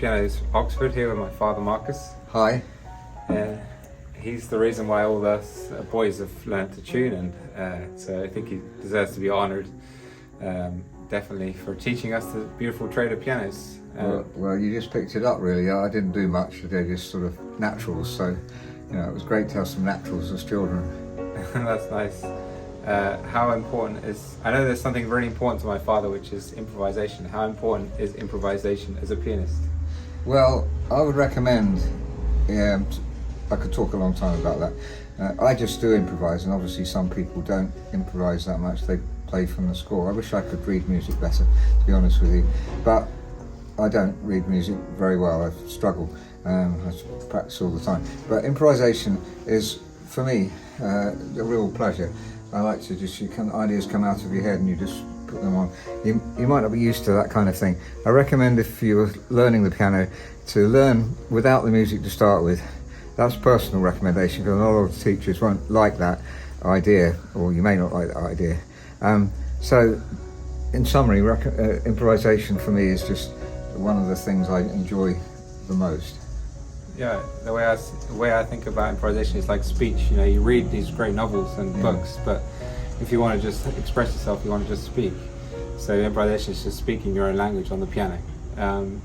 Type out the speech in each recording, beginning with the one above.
Pianos Oxford here with my father Marcus. Hi. He's the reason why all us boys have learned to tune, and so I think he deserves to be honoured, definitely, for teaching us the beautiful trade of pianos. Well, you just picked it up really. I didn't do much, they're just sort of naturals, so it was great to have some naturals as children. That's nice. How important is, I know there's something really important to my father, which is improvisation. How important is improvisation as a pianist? Well, I would recommend, I could talk a long time about that. I just do improvise, and obviously some people don't improvise that much, they play from the score. I wish I could read music better, to be honest with you, but I don't read music very well. I struggle. I practice all the time. But improvisation is, for me, a real pleasure. I like to just, ideas come out of your head and you just put them on. You might not be used to that kind of thing. I recommend, if you're learning the piano, to learn without the music to start with. That's personal recommendation, because a lot of teachers won't like that idea, or you may not like that idea. So, in summary, improvisation for me is just one of the things I enjoy the most. Yeah, the way I think about improvisation is like speech. You read these great novels and books, but if you want to just express yourself, you want to just speak. So improvisation is just speaking your own language on the piano.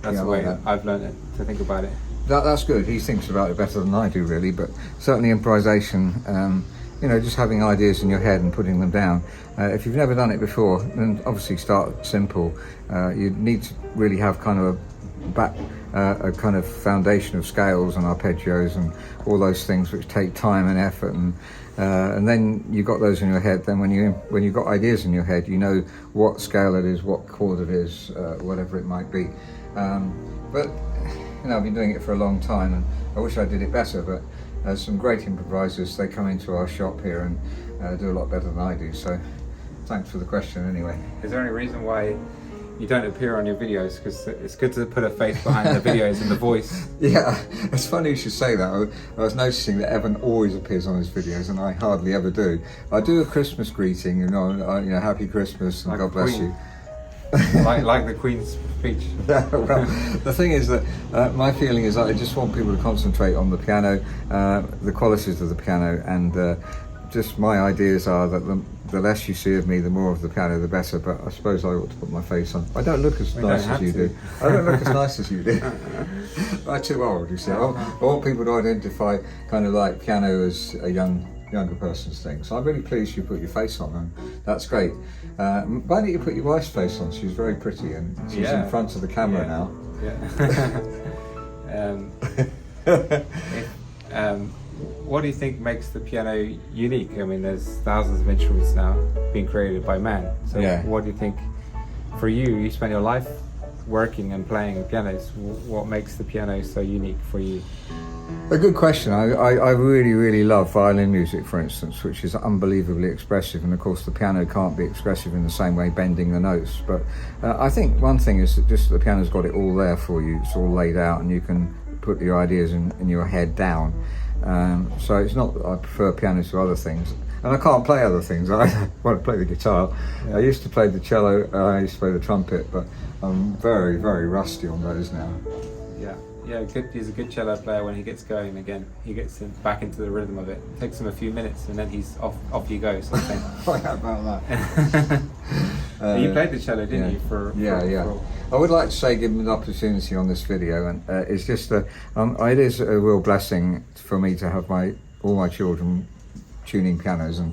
That's the way I've learned to think about it. That's good. He thinks about it better than I do, really. But certainly improvisation, just having ideas in your head and putting them down. If you've never done it before, then obviously start simple. You need to really have kind of a kind of foundation of scales and arpeggios and all those things which take time and effort, and then you got those in your head. Then when you got ideas in your head, you know what scale it is, what chord it is, whatever it might be. But I've been doing it for a long time, and I wish I did it better, but some great improvisers, they come into our shop here and do a lot better than I do. So thanks for the question anyway. Is there any reason why you don't appear on your videos? Because it's good to put a face behind the videos and the voice. Yeah, it's funny you should say that. I was noticing that Evan always appears on his videos, and I hardly ever do. I do a Christmas greeting, Happy Christmas and like God bless you. like the Queen's speech. Yeah, well, the thing is that my feeling is that I just want people to concentrate on the piano, the qualities of the piano, and just my ideas are that the less you see of me, the more of the piano, the better. But I suppose I ought to put my face on. I don't look as nice as you do. I don't look as nice as you do. I'm too old, you see. I want people to identify kind of like piano as a younger person's thing. So I'm really pleased you put your face on, and that's great. Why don't you put your wife's face on? She's very pretty, and she's in front of the camera now. Yeah. What do you think makes the piano unique? I mean, there's thousands of instruments now being created by man. So what do you think, for you spend your life working and playing pianos, what makes the piano so unique for you? A good question. I really, really love violin music, for instance, which is unbelievably expressive, and of course the piano can't be expressive in the same way, bending the notes. But I think one thing is that just the piano's got it all there for you. It's all laid out, and you can put your ideas in your head down. So it's not that I prefer piano to other things, and I can't play other things. I want to play the guitar. I used to play the cello, I used to play the trumpet, but I'm very, very rusty on those now. Yeah, he's a good cello player. When he gets going again, he gets back into the rhythm of it. It takes him a few minutes, and then he's off you go. Sort of thing. How about that? You played the cello, didn't you? For I would like to say, give him an opportunity on this video, and it's just it is a real blessing for me to have all my children tuning pianos, and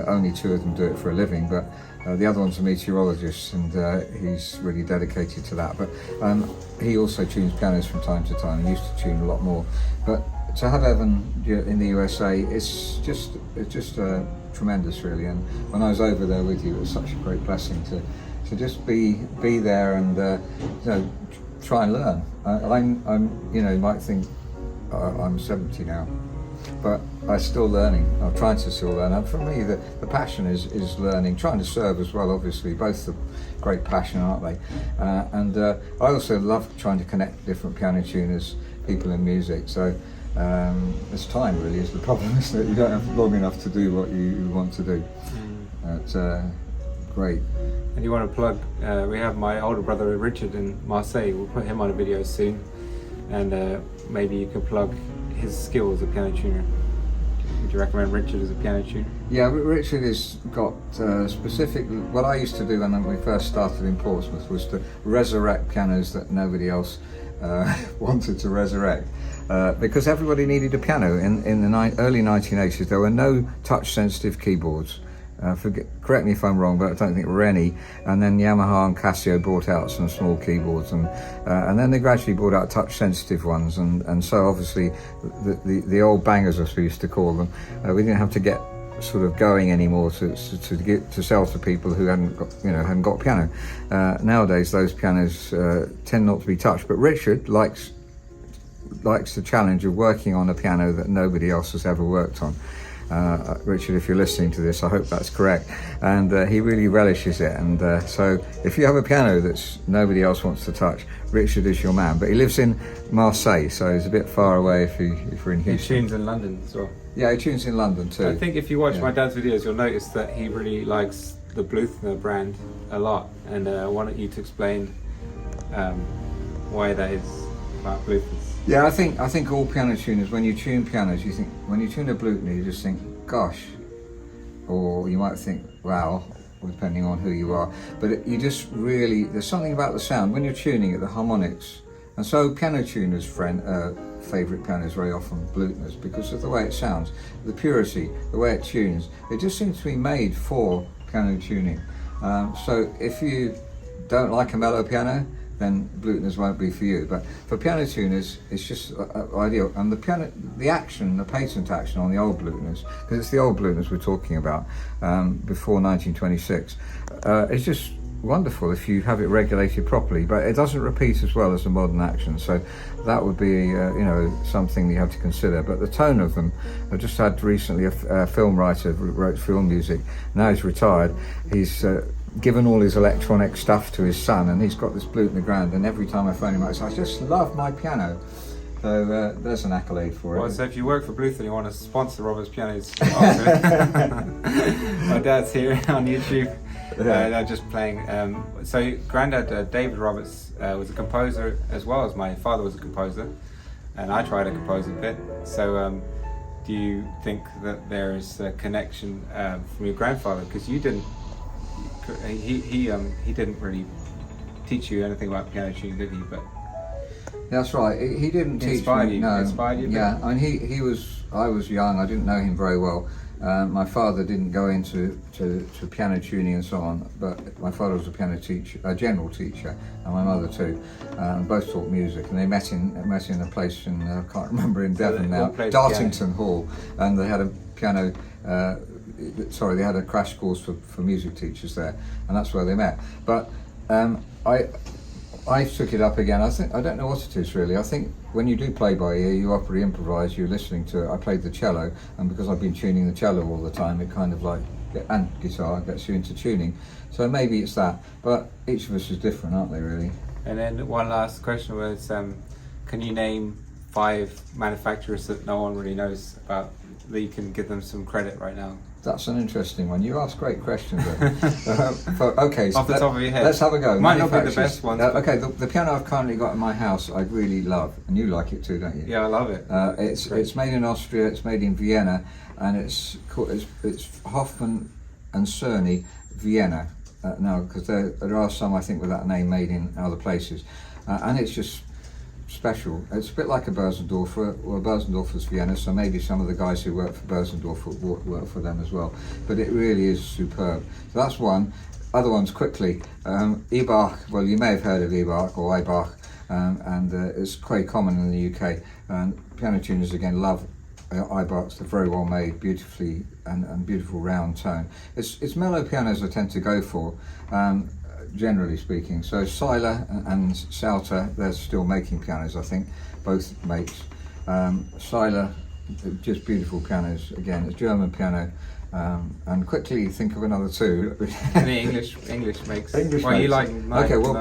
only 2 of them do it for a living, but the other one's a meteorologist, and he's really dedicated to that. But he also tunes pianos from time to time. He used to tune a lot more. But to have Evan in the USA, it's just tremendous, really. And when I was over there with you, it was such a great blessing to just be there and try and learn. I'm you might think I'm 70 now, but I'm still learning. I'm trying to still learn. And for me, the passion is learning, trying to serve as well, obviously. Both are great passion, aren't they? And I also love trying to connect different piano tuners, people in music. So it's time, really, is the problem, isn't it? You don't have long enough to do what you want to do. But, Great. And you want to plug, we have my older brother Richard in Marseille. We'll put him on a video soon, and maybe you could plug his skill as a piano tuner. Would you recommend Richard as a piano tuner? Yeah, Richard has got specific. What I used to do when we first started in Portsmouth was to resurrect pianos that nobody else wanted to resurrect, because everybody needed a piano. In the early 1980s, there were no touch-sensitive keyboards. Correct me if I'm wrong, but I don't think there were any. And then Yamaha and Casio brought out some small keyboards, and then they gradually brought out touch-sensitive ones. And so obviously, the old bangers, as we used to call them, we didn't have to get sort of going anymore to sell to people who hadn't got a piano. Nowadays, those pianos tend not to be touched. But Richard likes the challenge of working on a piano that nobody else has ever worked on. Richard, if you're listening to this, I hope that's correct, and he really relishes it. And so if you have a piano that's nobody else wants to touch, Richard is your man. But he lives in Marseille, so he's a bit far away if you're in Houston. He tunes in London as well. Yeah, he tunes in London too. I think if you watch my dad's videos, you'll notice that he really likes the Blüthner brand a lot, and I wanted you to explain why that is about Blüthners. Yeah, I think all piano tuners, when you tune pianos, you think, when you tune a Blüthner, you just think, gosh, or you might think, wow, depending on who you are. But you just really, there's something about the sound when you're tuning it, the harmonics. And so piano tuners' favourite pianos very often Blüthners, because of the way it sounds, the purity, the way it tunes. It just seems to be made for piano tuning. So if you don't like a mellow piano, then Blüthners won't be for you. But for piano tuners, it's just ideal. And the action, the patent action on the old Blüthners, because it's the old Blüthners we're talking about, before 1926, it's just wonderful if you have it regulated properly. But it doesn't repeat as well as the modern action, so that would be something you have to consider. But the tone of them, I just had recently a film writer who wrote film music. Now he's retired. He's given all his electronic stuff to his son, and he's got this Blüthner Grand, and every time I phone him I say, I just love my piano. So there's an accolade for it. Well, so if you work for Blüthner and you want to sponsor Robert's pianos, my dad's here on YouTube. They're just playing. So Grandad David Roberts was a composer as well as my father was a composer, and I tried to compose a bit. So do you think that there is a connection from your grandfather? Because you didn't. He didn't really teach you anything about piano tuning, did he? But that's right. He didn't teach me. No. Inspired you? Yeah, I mean, I was young. I didn't know him very well. My father didn't go into piano tuning and so on, but my father was a piano teacher, a general teacher, and my mother too. Both taught music, and they met in a place in I can't remember, in Devon now, Dartington Hall, and they had a piano. They had a crash course for music teachers there, and that's where they met. But I took it up again. I don't know what it is really. I think when you do play by ear, you operate improvise, you're listening to it. I played the cello, and because I've been tuning the cello all the time, it kind of like, and guitar, gets you into tuning. So maybe it's that, but each of us is different, aren't they, really? And then one last question was, can you name 5 manufacturers that no one really knows about, that you can give them some credit right now? That's an interesting one. You ask great questions. Okay, so off the top of your head, let's have a go. Might not be the best ones. Okay, the piano I've currently got in my house, I really love, and you like it too, don't you? Yeah, I love it. It's made in Austria. It's made in Vienna, and it's Hoffmann and Cerny Vienna. Now, because there are some, I think, with that name made in other places, and it's just special. It's a bit like a Bösendorfer. Well, Bösendorfer's Vienna, so maybe some of the guys who work for Bösendorf work for them as well. But it really is superb. So that's one. Other ones quickly. Ibach. Well, you may have heard of Ibach or Ibach, and it's quite common in the UK. And piano tuners again love Ibachs. They're very well made, beautifully and beautiful round tone. It's mellow pianos I tend to go for. Generally speaking. So Seiler and Sauter, they're still making pianos, I think, both makes. Seiler, just beautiful pianos, again, it's German piano. And quickly think of another two. Any English makes. English well, makes. you like Knight, okay, well,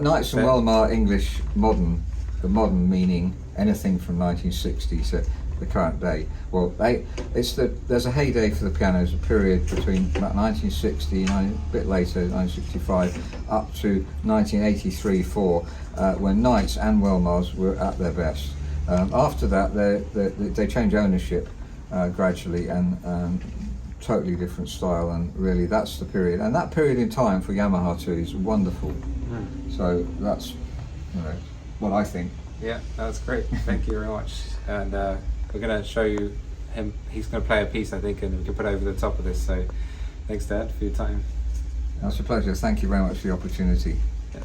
Knights and Welmar English modern, the modern meaning anything from 1960. So the current day. Well, there's a heyday for the pianos, a period between about 1960, a bit later, 1965, up to 1983-4, when Knights and Wilmars were at their best. After that, they changed ownership gradually, and totally different style, and really that's the period. And that period in time for Yamaha too is wonderful. So that's what I think. Yeah, that's great. Thank you very much. And we're going to show you him. He's going to play a piece, I think, and we can put it over the top of this. So thanks, Dad, for your time. That's a pleasure. Thank you very much for the opportunity. Yeah.